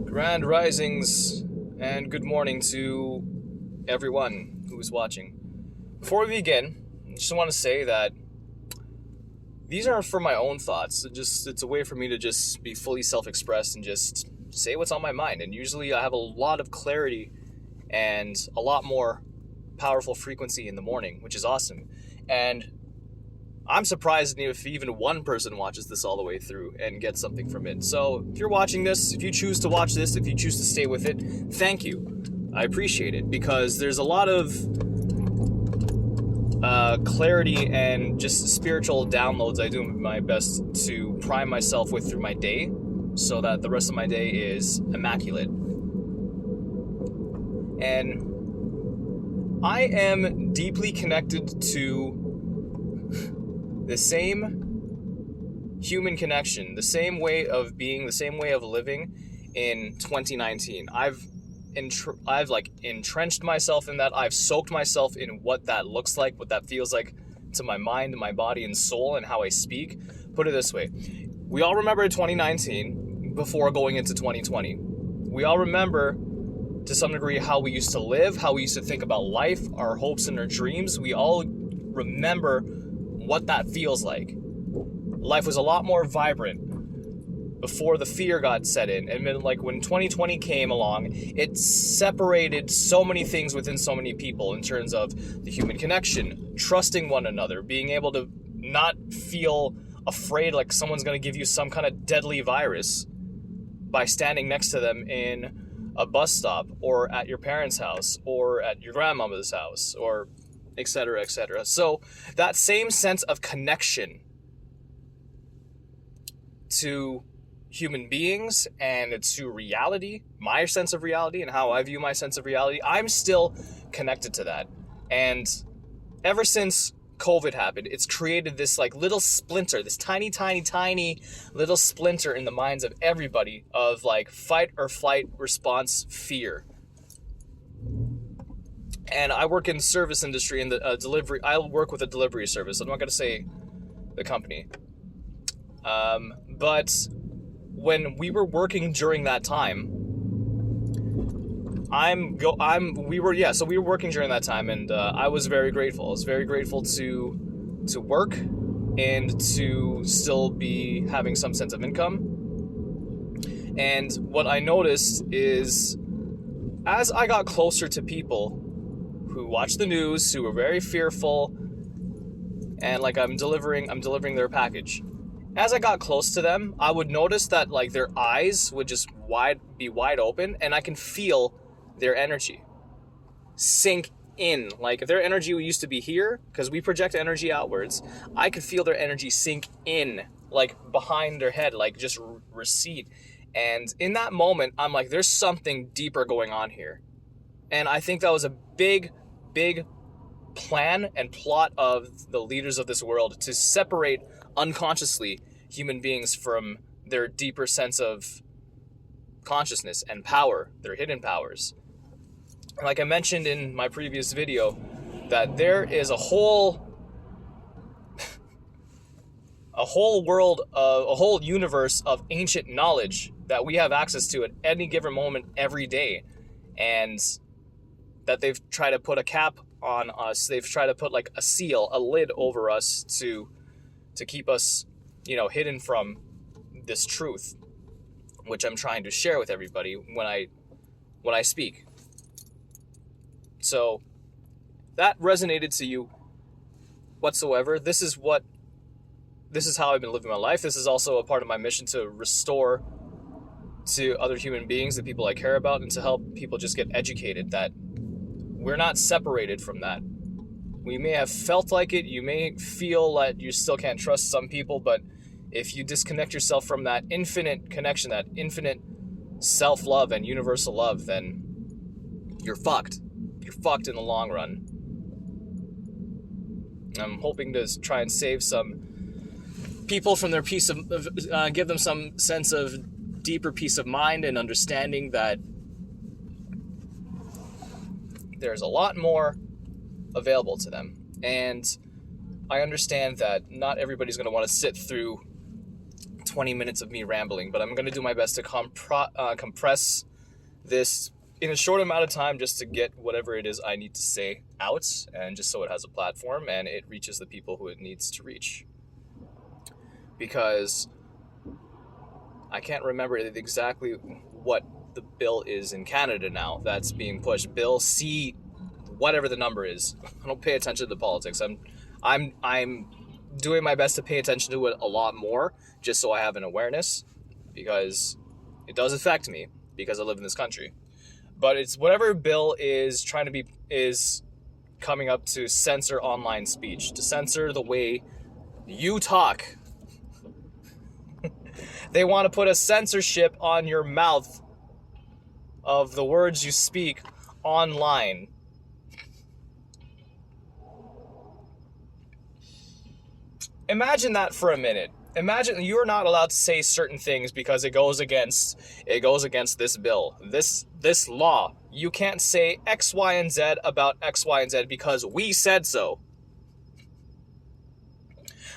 Grand risings and good morning to everyone who's watching. Before we begin, I just want to say that these aren't for my own thoughts. It's a way for me to just be fully self-expressed and just say what's on my mind. And usually I have a lot of clarity and a lot more powerful frequency in the morning, which is awesome. And I'm surprised if even one person watches this all the way through and gets something from it. So if you're watching this, if you choose to watch this, if you choose to stay with it, thank you. I appreciate it because there's a lot of clarity and just spiritual downloads I do my best to prime myself with through my day so that the rest of my day is immaculate. And I am deeply connected to the same human connection, the same way of being, the same way of living in 2019. I've entrenched myself in that. I've soaked myself in what that looks like, what that feels like to my mind, my body, and soul, and how I speak. Put it this way. We all remember 2019 before going into 2020. We all remember to some degree how we used to live, how we used to think about life, our hopes and our dreams. We all remember what that feels like. Life was a lot more vibrant before the fear got set in. And then, like, when 2020 came along, it separated so many things within so many people in terms of the human connection, trusting one another, being able to not feel afraid like someone's going to give you some kind of deadly virus by standing next to them in a bus stop or at your parents' house or at your grandmother's house or etc., etc. So that same sense of connection to human beings and to reality, my sense of reality and how I view my sense of reality, I'm still connected to that. And ever since COVID happened, it's created this like little splinter, this tiny little splinter in the minds of everybody of like fight or flight response fear. And I work in service industry in the delivery. I work with a delivery service. I'm not going to say the company. But when we were working during that time, we were working during that time, and I was very grateful. I was very grateful to work and to still be having some sense of income. And what I noticed is, as I got closer to people who watch the news, who are very fearful, and like I'm delivering their package. As I got close to them, I would notice that like their eyes would just be wide open, and I can feel their energy sink in. Like if their energy used to be here, because we project energy outwards, I could feel their energy sink in, like behind their head, like just recede. And in that moment, I'm like, there's something deeper going on here. And I think that was a big plan and plot of the leaders of this world to separate unconsciously human beings from their deeper sense of consciousness and power, their hidden powers. Like I mentioned in my previous video, that there is a whole world, a whole universe of ancient knowledge that we have access to at any given moment every day, and that they've tried to put a cap on us. They've tried to put like a seal, a lid over us to keep us, hidden from this truth, which I'm trying to share with everybody when I speak. So that resonated to you whatsoever. This is how I've been living my life. This is also a part of my mission to restore to other human beings, the people I care about, and to help people just get educated that we're not separated from that. We may have felt like it. You may feel that you still can't trust some people, but if you disconnect yourself from that infinite connection, that infinite self-love and universal love, then you're fucked. You're fucked in the long run. I'm hoping to try and save some people from their give them some sense of deeper peace of mind and understanding that there's a lot more available to them. And I understand that not everybody's going to want to sit through 20 minutes of me rambling, but I'm going to do my best to compress this in a short amount of time just to get whatever it is I need to say out, and just so it has a platform and it reaches the people who it needs to reach. Because I can't remember exactly what the bill is in Canada now that's being pushed. Bill C, whatever the number is. I don't pay attention to politics. I'm doing my best to pay attention to it a lot more, just so I have an awareness, because it does affect me because I live in this country. But it's whatever bill is coming up to censor online speech, to censor the way you talk. They want to put a censorship on your mouth of the words you speak online. Imagine that for a minute. Imagine you're not allowed to say certain things because it goes against this bill, this law. You can't say X, Y, and Z about X, Y, and Z because we said so.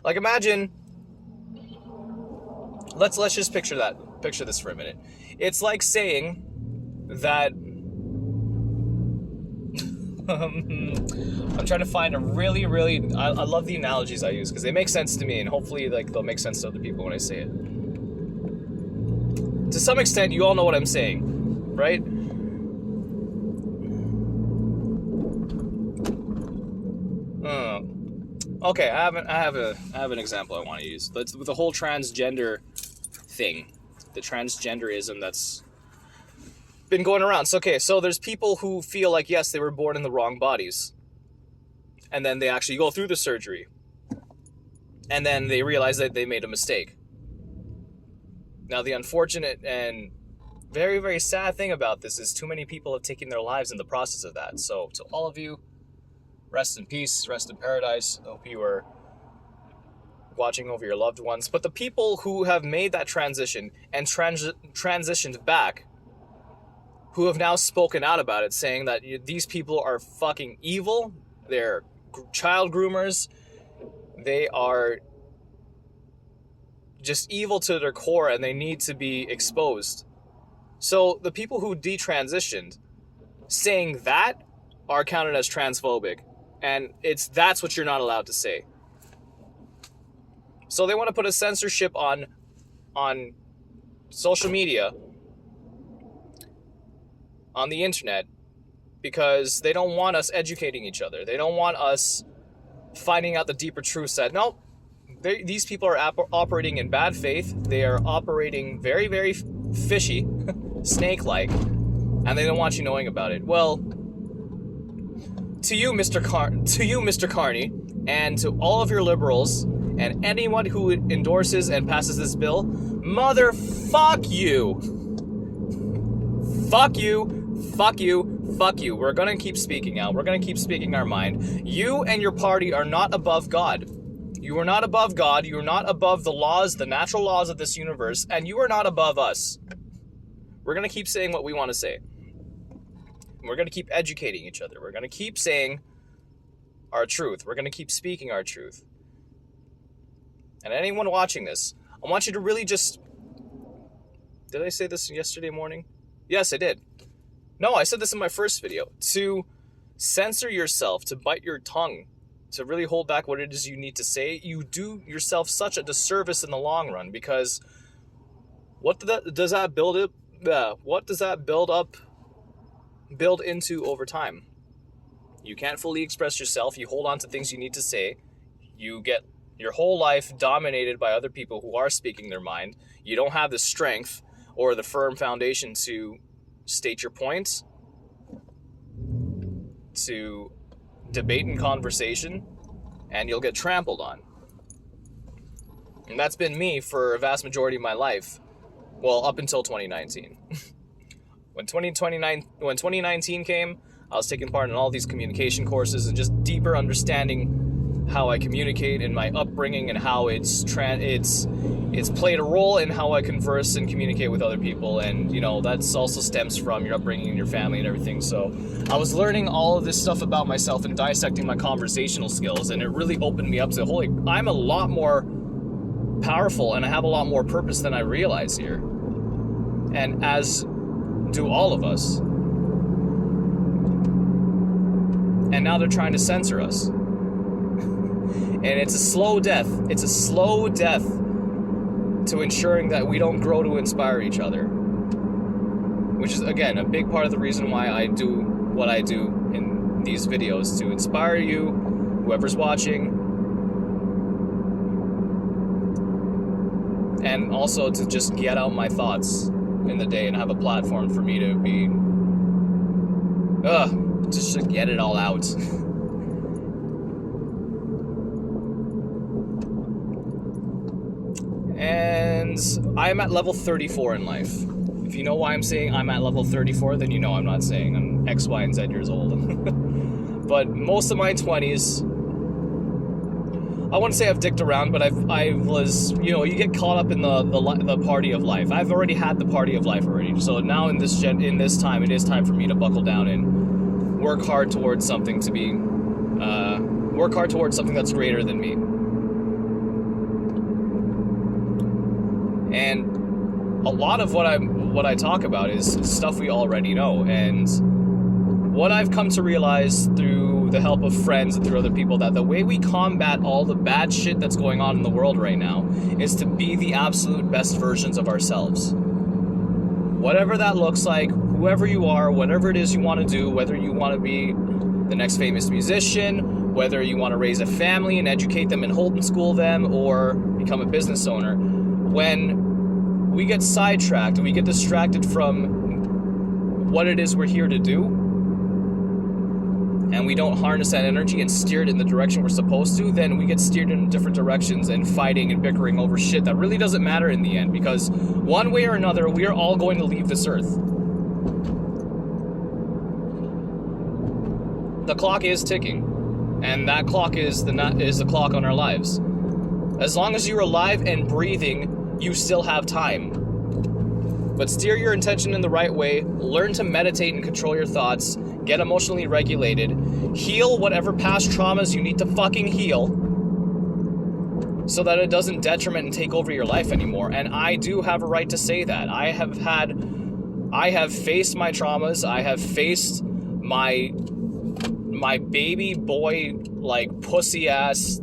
Like, imagine. Let's just picture this for a minute. It's like saying that. I'm trying to find a really, I love the analogies I use because they make sense to me, and hopefully they'll make sense to other people when I say it. To some extent, you all know what I'm saying, right? Okay, I have an example I want to use. With the whole transgender thing, the transgenderism that's been going around. So there's people who feel like, yes, they were born in the wrong bodies. And then they actually go through the surgery. And then they realize that they made a mistake. Now, the unfortunate and very, very sad thing about this is too many people have taken their lives in the process of that. So to all of you, rest in peace, rest in paradise. I hope you are watching over your loved ones. But the people who have made that transition and transitioned back, who have now spoken out about it, saying that these people are fucking evil, they're child groomers, they are just evil to their core and they need to be exposed. So the people who detransitioned, saying that, are counted as transphobic, and that's what you're not allowed to say. So they want to put a censorship on social media, on the internet, because they don't want us educating each other. They don't want us finding out the deeper truths that, no, these people are operating in bad faith. They are operating very, very fishy, snake-like, and they don't want you knowing about it. Well, to you, Mr. Carney, and to all of your liberals, and anyone who endorses and passes this bill, motherfuck you. Fuck you. Fuck you, fuck you. We're gonna keep speaking out. We're gonna keep speaking our mind. You and your party are not above God. You are not above God. You are not above the laws, the natural laws of this universe, and you are not above us. We're gonna keep saying what we want to say. We're gonna keep educating each other. We're gonna keep saying our truth. We're gonna keep speaking our truth. And anyone watching this, I want you to really just... Did I say this yesterday morning? Yes, I did. No, I said this in my first video. To censor yourself, to bite your tongue, to really hold back what it is you need to say, you do yourself such a disservice in the long run, because what does that build into over time? You can't fully express yourself. You hold on to things you need to say. You get your whole life dominated by other people who are speaking their mind. You don't have the strength or the firm foundation to state your points, to debate and conversation, and you'll get trampled on. And that's been me for a vast majority of my life. Well, up until 2019. When 2019 came, I was taking part in all these communication courses and just deeper understanding how I communicate and my upbringing and how it's played a role in how I converse and communicate with other people. And, that's also stems from your upbringing and your family and everything. So I was learning all of this stuff about myself and dissecting my conversational skills, and it really opened me up to, I'm a lot more powerful and I have a lot more purpose than I realize here. And as do all of us. And now they're trying to censor us. And it's a slow death. It's a slow death to ensuring that we don't grow to inspire each other. Which is, again, a big part of the reason why I do what I do in these videos, to inspire you, whoever's watching, and also to just get out my thoughts in the day and have a platform for me to be, just to get it all out. And I'm at level 34 in life. If you know why I'm saying I'm at level 34, then you know I'm not saying I'm X, Y, and Z years old. But most of my 20s, I wouldn't say I've dicked around, but I was, you get caught up in the party of life. I've already had the party of life already. So now in this time, it is time for me to buckle down and work hard towards something that's greater than me. And a lot of what I talk about is stuff we already know, and what I've come to realize through the help of friends and through other people, that the way we combat all the bad shit that's going on in the world right now is to be the absolute best versions of ourselves. Whatever that looks like, whoever you are, whatever it is you want to do, whether you want to be the next famous musician, whether you want to raise a family and educate them and homeschool them, or become a business owner, when we get sidetracked and we get distracted from what it is we're here to do, and we don't harness that energy and steer it in the direction we're supposed to, then we get steered in different directions and fighting and bickering over shit that really doesn't matter in the end, because one way or another, we are all going to leave this earth. The clock is ticking, and that clock is the clock on our lives. As long as you're alive and breathing, you still have time. But steer your intention in the right way, learn to meditate and control your thoughts, get emotionally regulated, heal whatever past traumas you need to fucking heal, so that it doesn't detriment and take over your life anymore. And I do have a right to say that. I have faced my traumas, I have faced my baby boy, like, pussy ass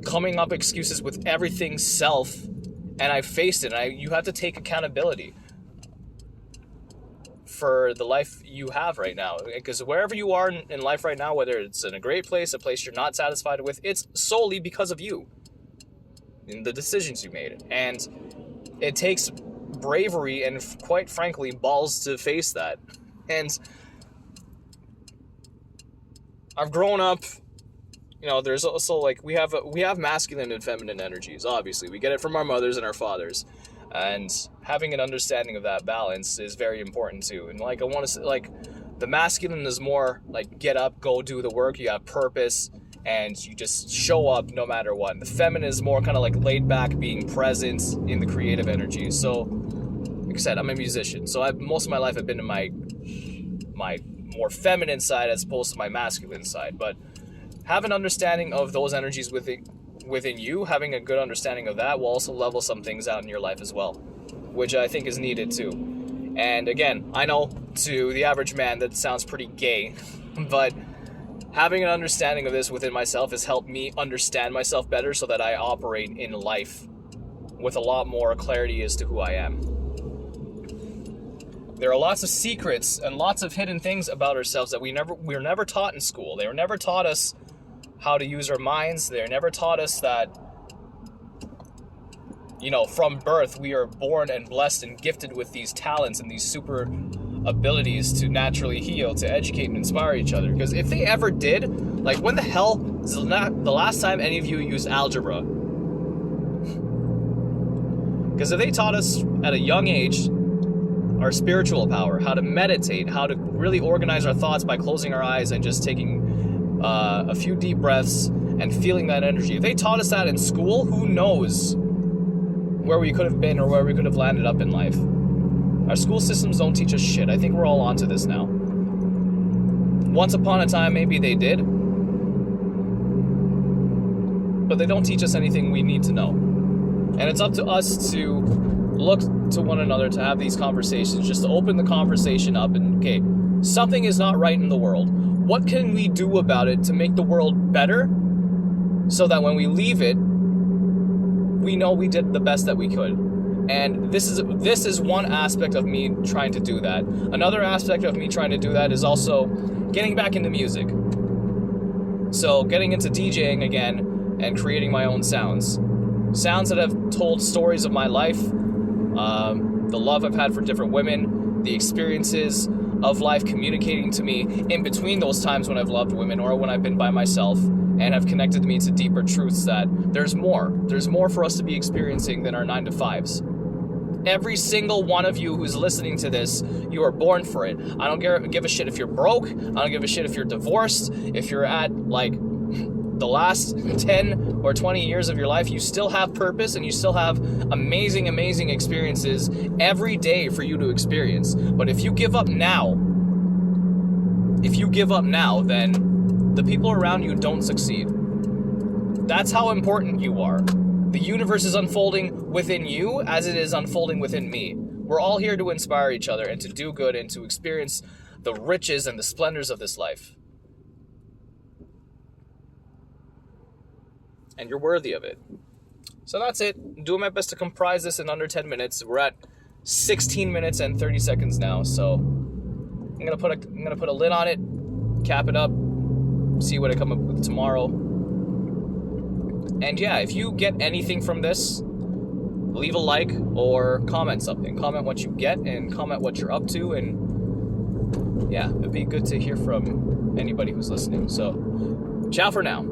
coming up excuses with everything self, and I faced it. You have to take accountability for the life you have right now, because wherever you are in life right now, whether it's in a great place, a place you're not satisfied with, it's solely because of you and the decisions you made. And it takes bravery and, quite frankly, balls to face that. And I've grown up, there's also, like, we have masculine and feminine energies. Obviously, we get it from our mothers and our fathers, and having an understanding of that balance is very important too. And, like, I want to say, like, the masculine is more like, get up, go do the work, you have purpose, and you just show up no matter what. And the feminine is more kind of like laid back, being present in the creative energy. So, like I said, I'm a musician, so most of my life I've been in my more feminine side as opposed to my masculine side. But have an understanding of those energies within you. Having a good understanding of that will also level some things out in your life as well, which I think is needed too. And again, I know to the average man that sounds pretty gay, but having an understanding of this within myself has helped me understand myself better, so that I operate in life with a lot more clarity as to who I am. There are lots of secrets and lots of hidden things about ourselves that we were never taught in school. They were never taught us how to use our minds. They were never taught us that, from birth, we are born and blessed and gifted with these talents and these super abilities to naturally heal, to educate and inspire each other. Because if they ever did, like, when the hell is the last time any of you used algebra? Because if they taught us at a young age our spiritual power, how to meditate, how to really organize our thoughts by closing our eyes and just taking a few deep breaths and feeling that energy. If they taught us that in school, who knows where we could have been or where we could have landed up in life. Our school systems don't teach us shit. I think we're all onto this now. Once upon a time, maybe they did, but they don't teach us anything we need to know. And it's up to us to look to one another, to have these conversations, just to open the conversation up and, okay, something is not right in the world. What can we do about it to make the world better so that when we leave it, we know we did the best that we could? And this is one aspect of me trying to do that. Another aspect of me trying to do that is also getting back into music. So getting into DJing again and creating my own sounds. Sounds that have told stories of my life, the love I've had for different women, the experiences of life communicating to me in between those times when I've loved women or when I've been by myself, and have connected me to deeper truths that there's more. There's more for us to be experiencing than our 9-to-5s. Every single one of you who's listening to this, you are born for it. I don't give a shit if you're broke. I don't give a shit if you're divorced. If you're at, like, the last 10 or 20 years of your life, you still have purpose and you still have amazing, amazing experiences every day for you to experience. But if you give up now, then the people around you don't succeed. That's how important you are. The universe is unfolding within you as it is unfolding within me. We're all here to inspire each other and to do good and to experience the riches and the splendors of this life. And you're worthy of it. So that's it. I'm doing my best to comprise this in under 10 minutes. We're at 16 minutes and 30 seconds now, so I'm gonna put a lid on it, cap it up, see what I come up with tomorrow. And yeah, if you get anything from this, leave a like or comment something. Comment what you get and comment what you're up to. And yeah, it'd be good to hear from anybody who's listening. So, ciao for now.